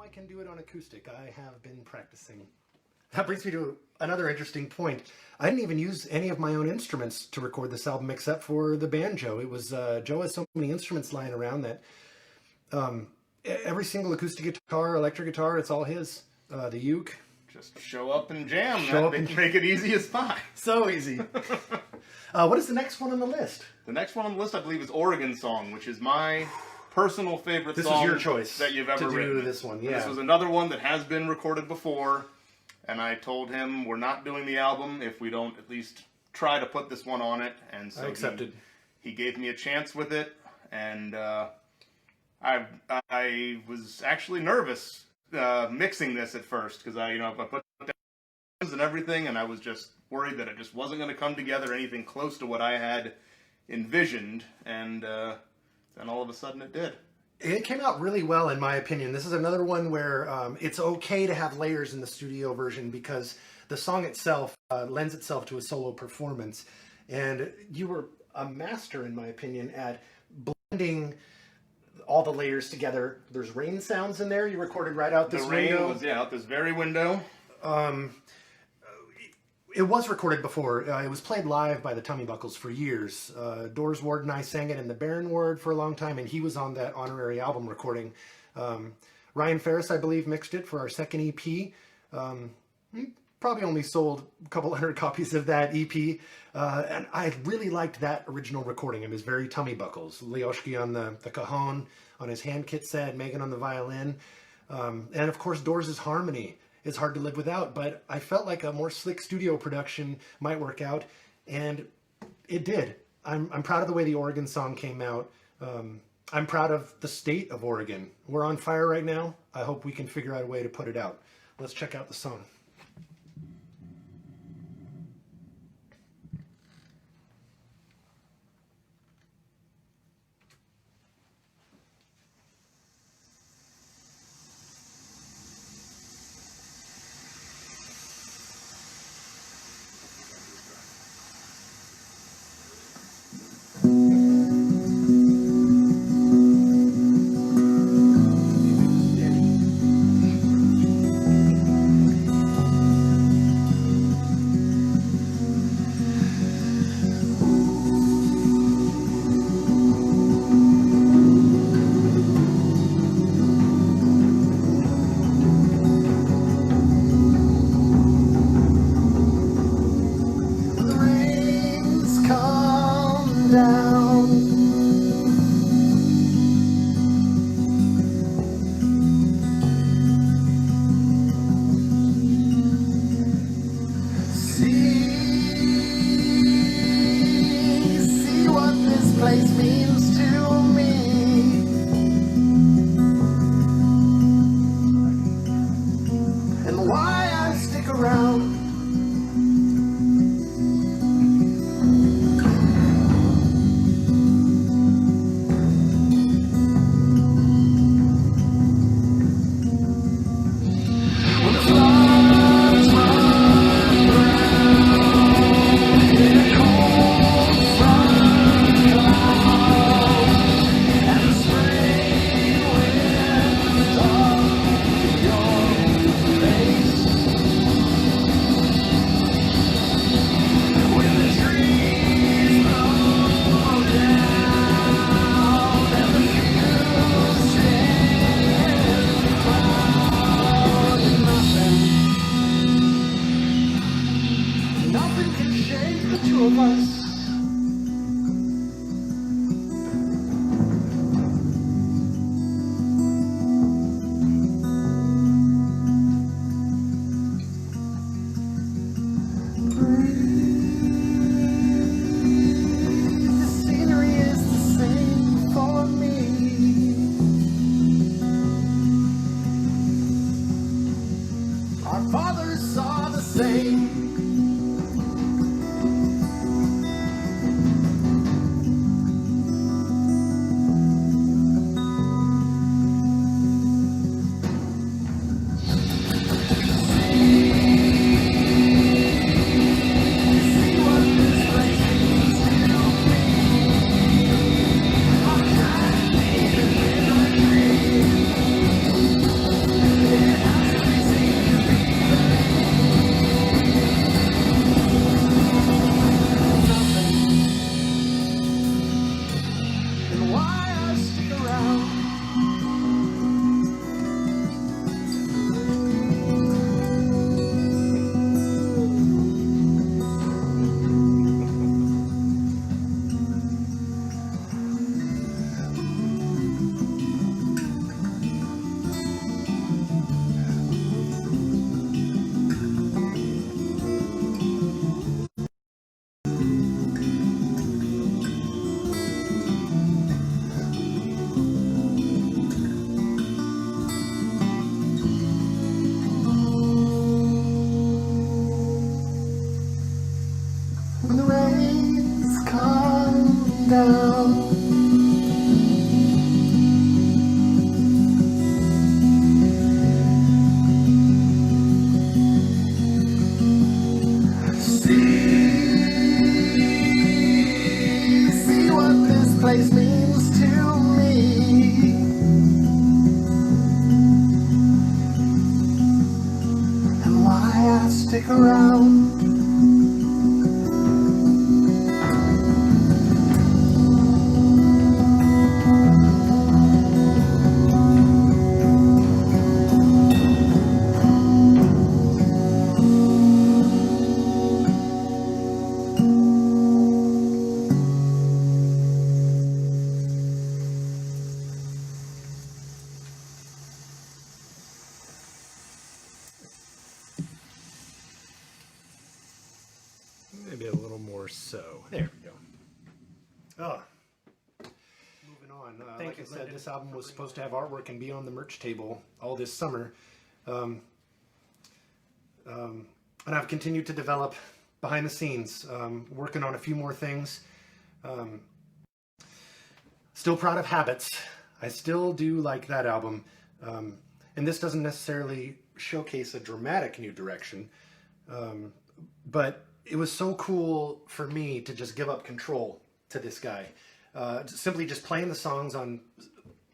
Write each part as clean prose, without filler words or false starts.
I can do it on acoustic. I have been practicing. That brings me to another interesting point. I didn't even use any of my own instruments to record this album except for the banjo. It was, Joe has so many instruments lying around that every single acoustic guitar, electric guitar, it's all his. The uke. Just show up and jam. Make it easy as pie. So easy. What is the next one on the list? The next one on the list, I believe, is Oregon Song, which is my personal favorite song. This was your choice that you've ever to written. Do this one, yeah. This was another one that has been recorded before, and I told him we're not doing the album if we don't at least try to put this one on it. And so I accepted. He gave me a chance with it, and I was actually nervous mixing this at first because I put down and everything, and I was just worried that it just wasn't going to come together anything close to what I had envisioned, and then all of a sudden it did. It came out really well, in my opinion. This is another one where it's okay to have layers in the studio version because the song itself lends itself to a solo performance, and you were a master, in my opinion, at blending all the layers together. There's rain sounds in there. You recorded right out this window. The rain was, out this very window. It was recorded before. It was played live by the Tummy Buckles for years. Doors Ward and I sang it in the Baron Ward for a long time, and he was on that honorary album recording. Ryan Ferris, I believe, mixed it for our second EP. He probably only sold a couple hundred copies of that EP. And I really liked that original recording. It was very Tummy Buckles. Leoshki on the cajon, on his hand kit set, Megan on the violin. And of course, Doors' harmony is hard to live without, but I felt like a more slick studio production might work out, and it did. I'm proud of the way the Oregon Song came out. I'm proud of the state of Oregon. We're on fire right now. I hope we can figure out a way to put it out. Let's check out the song. around. Maybe a little more so. There we go. Oh. Moving on. Like I said, this album was supposed to have artwork and be on the merch table all this summer. And I've continued to develop behind the scenes, working on a few more things. Still proud of Habits. I still do like that album. And this doesn't necessarily showcase a dramatic new direction, but it was so cool for me to just give up control to this guy. Simply just playing the songs on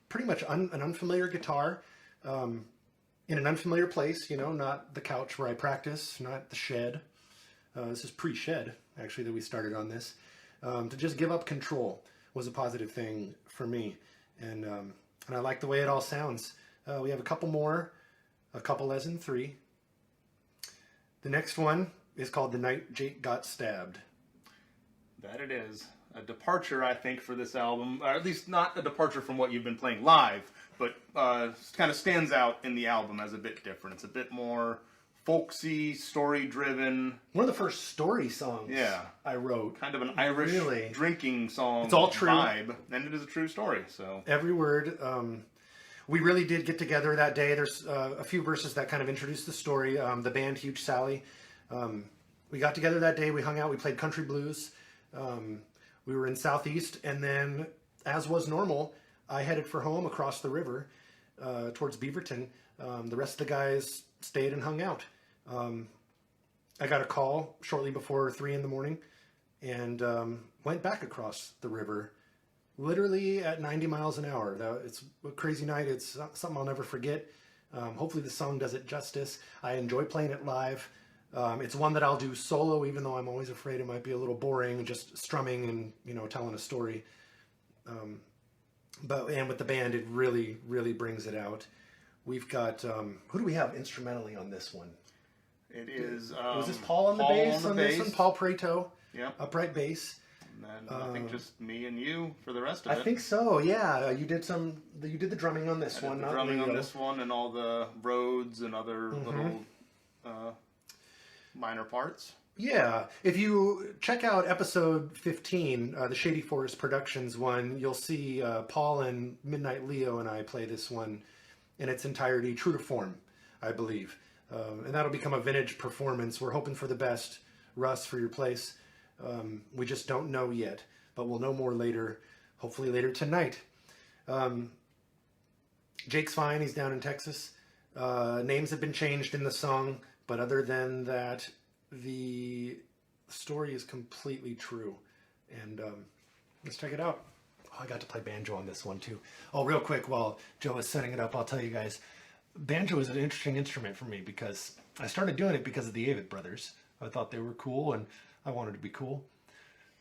pretty much an unfamiliar guitar, in an unfamiliar place, you know, not the couch where I practice, not the shed. This is pre-shed, actually, that we started on this. To just give up control was a positive thing for me. And I like the way it all sounds. We have a couple more, a couple as in 3. The next one is called The Night Jake Got Stabbed. That it is. A departure, I think, for this album, or at least not a departure from what you've been playing live, but kind of stands out in the album as a bit different. It's a bit more folksy, story-driven. One of the first story songs I wrote. Kind of an Irish drinking song it's all true. Vibe, and it is a true story. So every word. We really did get together that day. There's a few verses that kind of introduced the story. The band Huge Sally. We got together that day. We hung out. We played country blues. We were in Southeast, and then, as was normal, I headed for home across the river towards Beaverton. The rest of the guys stayed and hung out. I got a call shortly before 3 in the morning and went back across the river, literally at 90 miles an hour. It's a crazy night. It's something I'll never forget. Hopefully the song does it justice. I enjoy playing it live. It's one that I'll do solo, even though I'm always afraid it might be a little boring, just strumming and, you know, telling a story. And with the band, it really, really brings it out. We've got, who do we have instrumentally on this one? it is. Was this Paul on the bass on this one? Paul Preto. Yeah. Upright bass. And then I think just me and you for the rest of it. I think so. Yeah, you did the drumming on this one. The drumming on this one, and all the Rhodes and other little minor parts. Yeah, if you check out episode 15, the Shady Forest Productions one, you'll see Paul and Midnight Leo and I play this one in its entirety, true to form, I believe. And that'll become a vintage performance. We're hoping for the best, Russ, for your place. We just don't know yet, but we'll know more later, hopefully later tonight. Jake's fine, he's down in Texas. Names have been changed in the song, but other than that, the story is completely true. And let's check it out. Oh, I got to play banjo on this one too. Oh, real quick, while Joe is setting it up, I'll tell you guys, banjo is an interesting instrument for me because I started doing it because of the Avett Brothers. I thought they were cool and I wanted to be cool.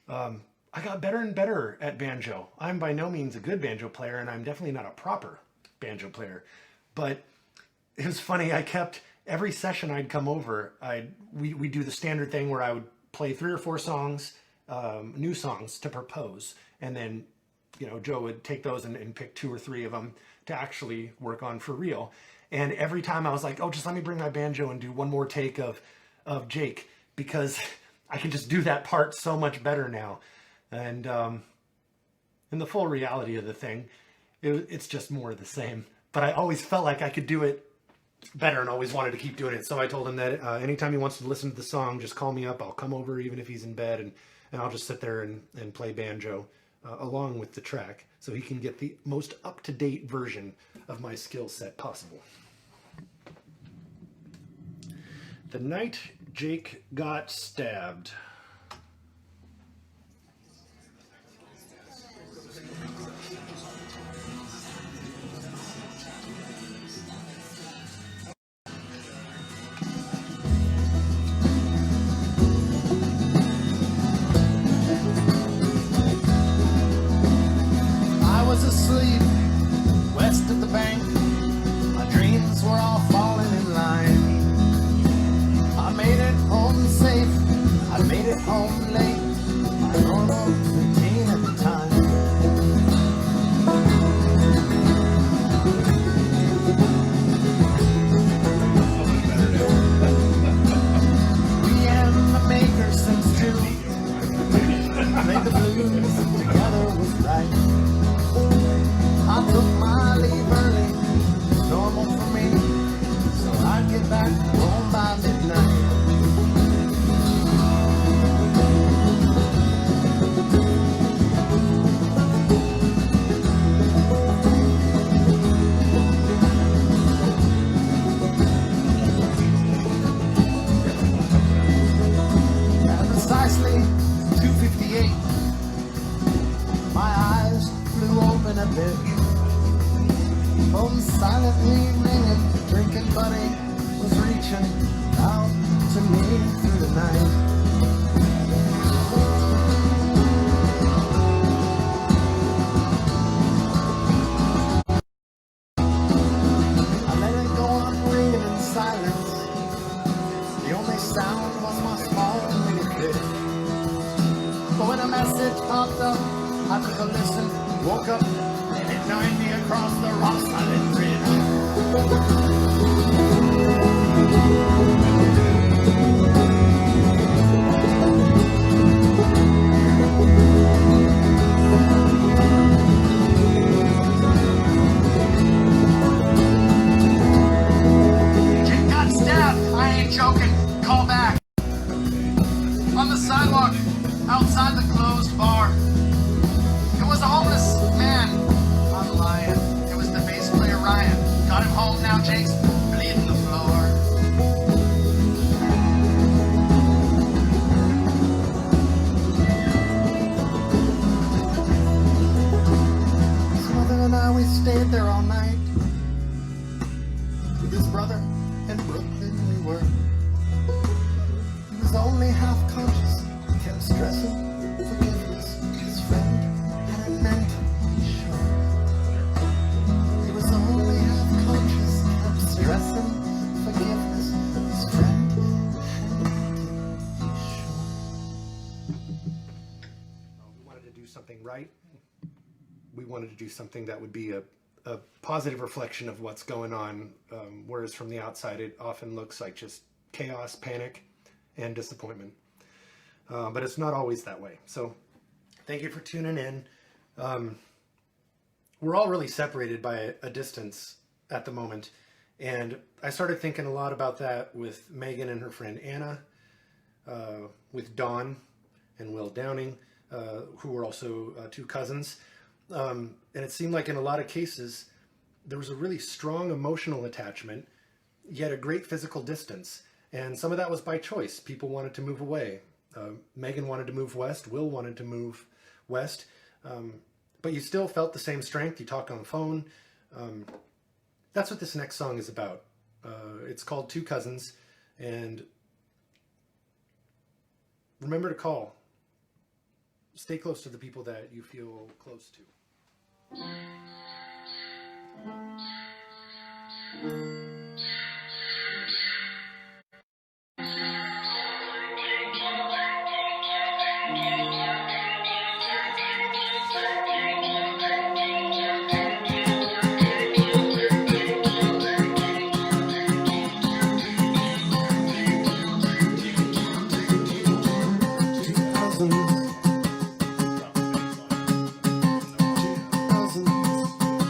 I got better and better at banjo. I'm by no means a good banjo player, and I'm definitely not a proper banjo player. But it was funny, I kept, every session I'd come over, we do the standard thing where I would play 3 or 4 songs, new songs to propose, and then, you know, Joe would take those and pick 2 or 3 of them to actually work on for real. And every time I was like, oh, just let me bring my banjo and do one more take of Jake, because I can just do that part so much better now. And in the full reality of the thing, it's just more of the same. But I always felt like I could do it better and always wanted to keep doing it. So I told him that anytime he wants to listen to the song, just call me up. I'll come over even if he's in bed, and I'll just sit there and play banjo along with the track so he can get the most up-to-date version of my skill set possible. The Night Jake Got Stabbed. phone silently ringing, drinking buddy was reaching out to me through the night. I let it go on ringing in silence. The only sound was my small fingertip. But when a message popped up, I took a listen, woke up, and it 90 across the Ross Island Bridge. Jake got stabbed. I ain't joking. Call back. On the sidewalk, outside the closed bar. It was a homeless man. I'm lying. It was the bass player Ryan. Got him home now, Jake's bleeding the floor. His mother and I, we stayed there all night. With his brother in Brooklyn we were. He was only half conscious, kept stressing forgiveness. His friend hadn't meant to be sure. He was only half conscious, kept stressing forgiveness. His friend hadn't meant to be sure. We wanted to do something right. We wanted to do something that would be a positive reflection of what's going on, whereas from the outside it often looks like just chaos, panic, and disappointment. But it's not always that way. So thank you for tuning in. We're all really separated by a distance at the moment. And I started thinking a lot about that with Megan and her friend Anna, with Dawn and Will Downing, who were also two cousins. And it seemed like in a lot of cases, there was a really strong emotional attachment, yet a great physical distance. And some of that was by choice. People wanted to move away. Megan wanted to move west. Will wanted to move west. But you still felt the same strength. You talked on the phone. That's what this next song is about. It's called Two Cousins. And remember to call. Stay close to the people that you feel close to. Cousins.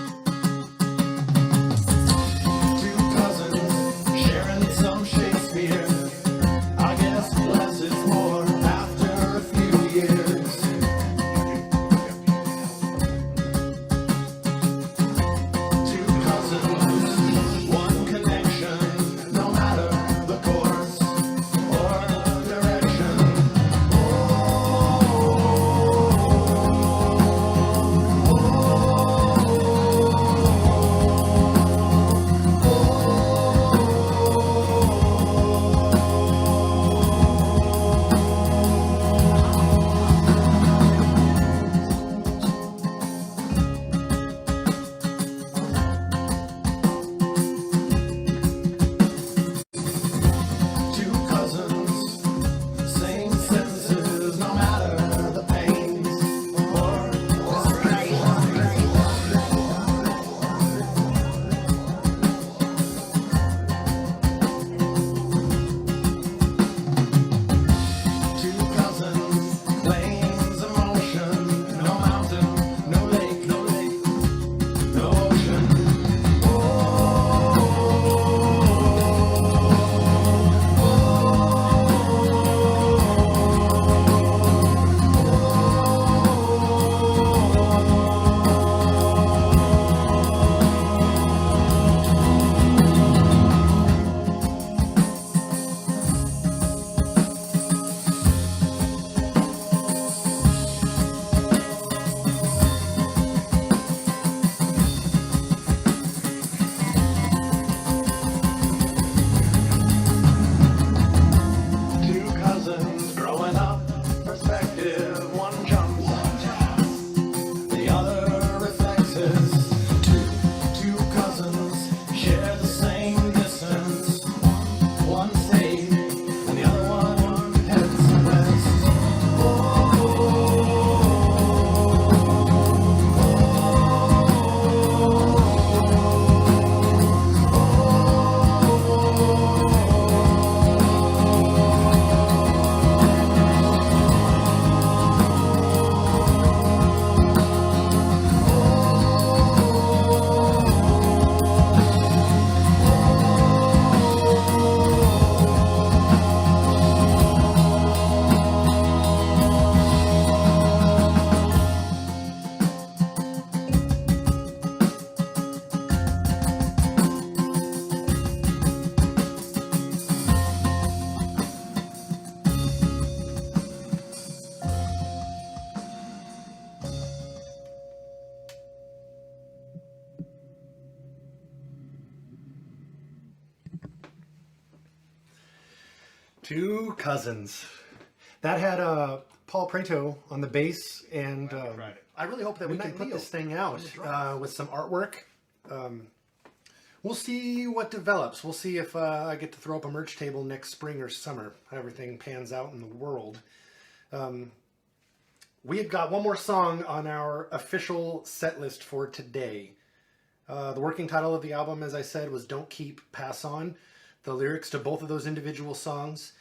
Two cousins. That had Paul Preto on the bass, and I really hope that we can put this thing out with some artwork. We'll see what develops. We'll see if I get to throw up a merch table next spring or summer. How everything pans out in the world. We had got one more song on our official set list for today. The working title of the album, as I said, was Don't Keep, Pass On. The lyrics to both of those individual songs,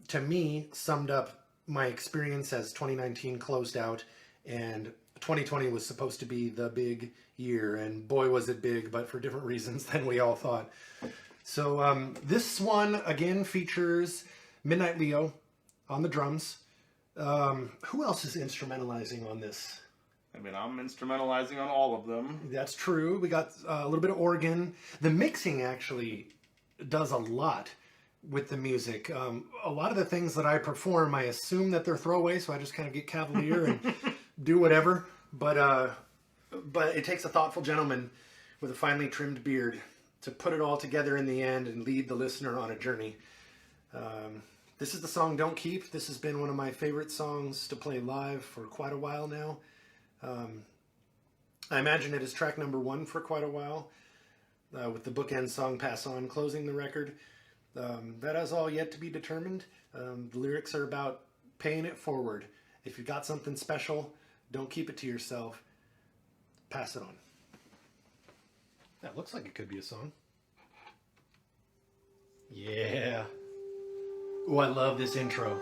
to me, summed up my experience as 2019 closed out, and 2020 was supposed to be the big year, and boy was it big, but for different reasons than we all thought. So this one, again, features Midnight Leo on the drums. Who else is instrumentalizing on this? I mean, I'm instrumentalizing on all of them. That's true. We got a little bit of organ. The mixing actually does a lot with the music. A lot of the things that I perform, I assume that they're throwaway, so I just kind of get cavalier and do whatever. But it takes a thoughtful gentleman with a finely trimmed beard to put it all together in the end and lead the listener on a journey. This is the song Don't Keep. This has been one of my favorite songs to play live for quite a while now. I imagine it is track number 1 for quite a while, with the bookend song Pass On closing the record. That is all yet to be determined. The lyrics are about paying it forward. If you got something special, don't keep it to yourself. Pass it on. That looks like it could be a song. Yeah. Oh, I love this intro.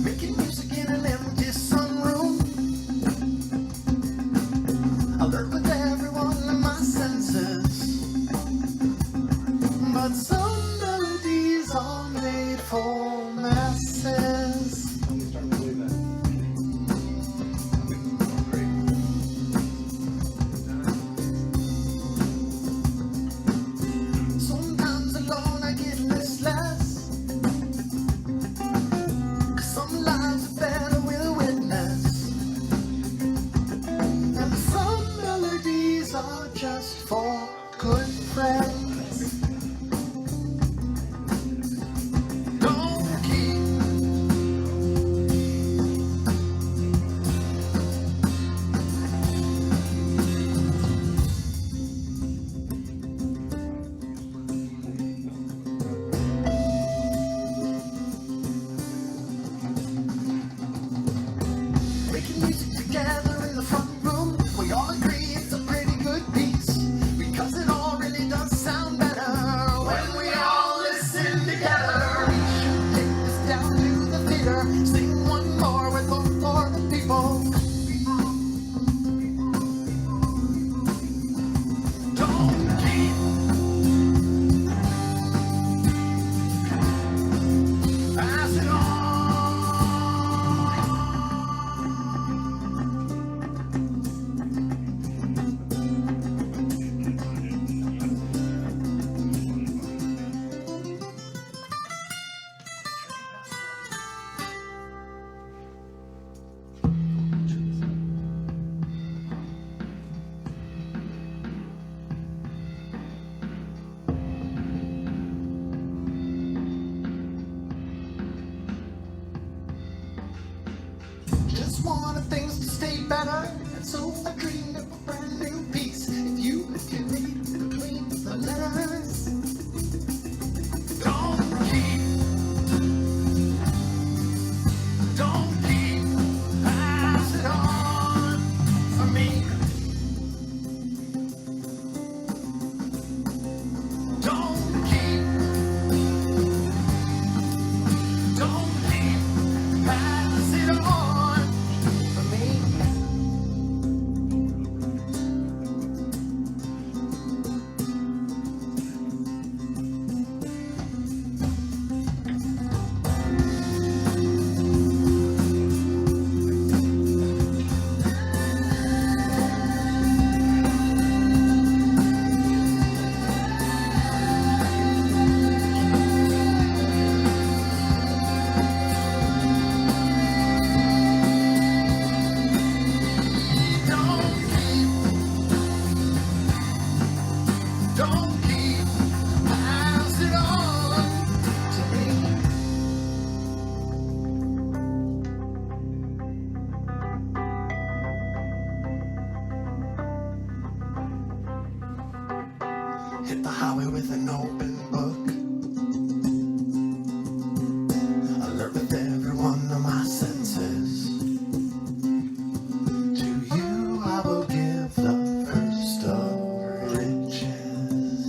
Making music in an empty sunroom. Alert with every one of my senses. But some melodies are made for masses. Sometimes alone I get listless. 'Cause some lives are better with witness. And some melodies are just for good friends. Don't keep. Making music together in the front room. We all agree it's a pretty good piece. Because it all really does sound better when we all listen together. We should take this down to the theater. Sing one more with hope for the people. Don't keep. Pass it on. Just wanted things to stay better, and so I dreamed of a brand new piece. If you read between the letters, don't keep, pass it on for me. Don't keep, pass it on for me. hit the highway with an open book. Alert with every one of my senses. To you I will give the first of riches.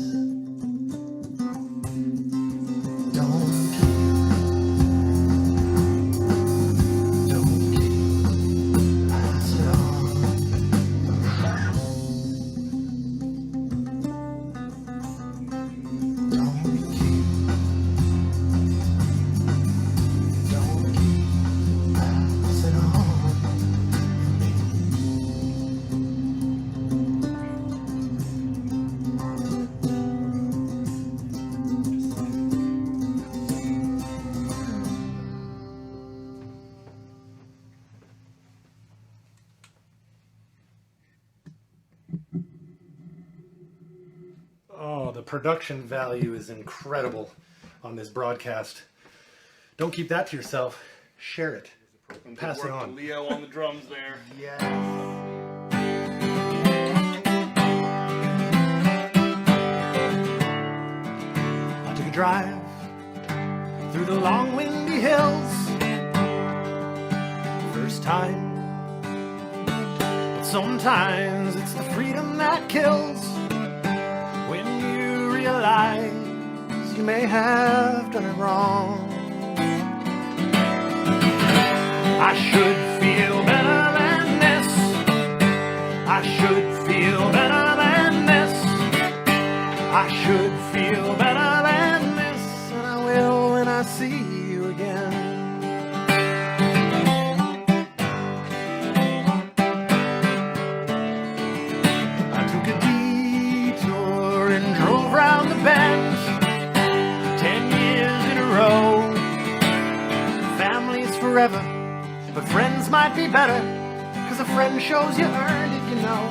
Don't keep pass it on. Don't keep pass it on. Oh, the production value is incredible on this broadcast. Don't keep that to yourself. Share it. And Pass good it work to on. Leo on the drums there. Yes. I took a drive through the long windy hills. First time. But sometimes it's the freedom that kills. When you realize you may have done it wrong. I should feel better than this. I should feel better than this. I should feel better than this. And I will when I see you again. I took a detour and drove round the bend. 10 years in a row. Family's forever, but friends might be better, 'cause a friend shows you earned it, you know.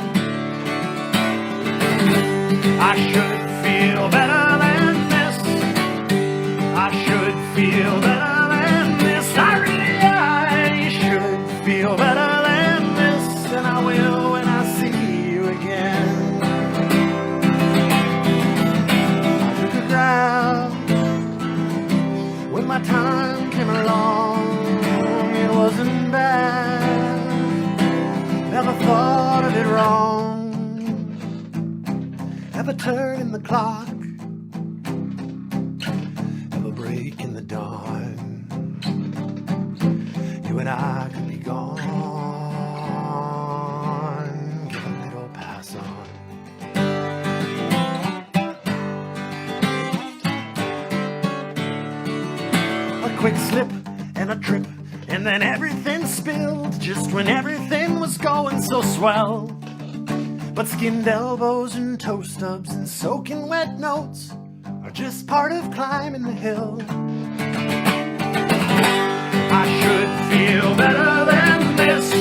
I should feel better than this. I should feel better than this. I should feel better than this. And I will when I see you again. I took a grab when my time came along. It wasn't bad. Never thought of it wrong. Ever turn in the clock, ever break in the dawn. You and I could be gone. Give a little pass on. A quick slip and a trip, and then everything spilled just when everything was going so swell. But skinned elbows and toe stubs and soaking wet notes are just part of climbing the hill. I should feel better than this.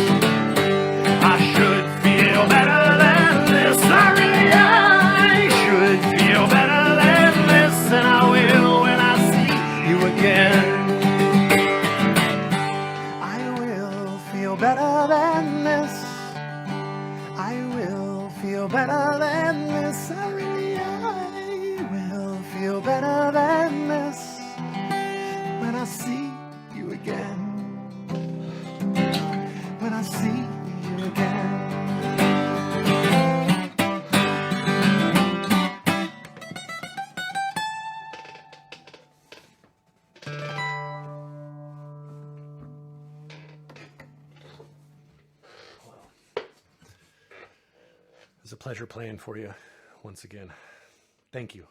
I should feel better than this. I should feel better than this. And I will when I see you again. Better than this. I will feel better than this. I will feel better than this when I see you again. When I see you again. It was a pleasure playing for you once again. Thank you.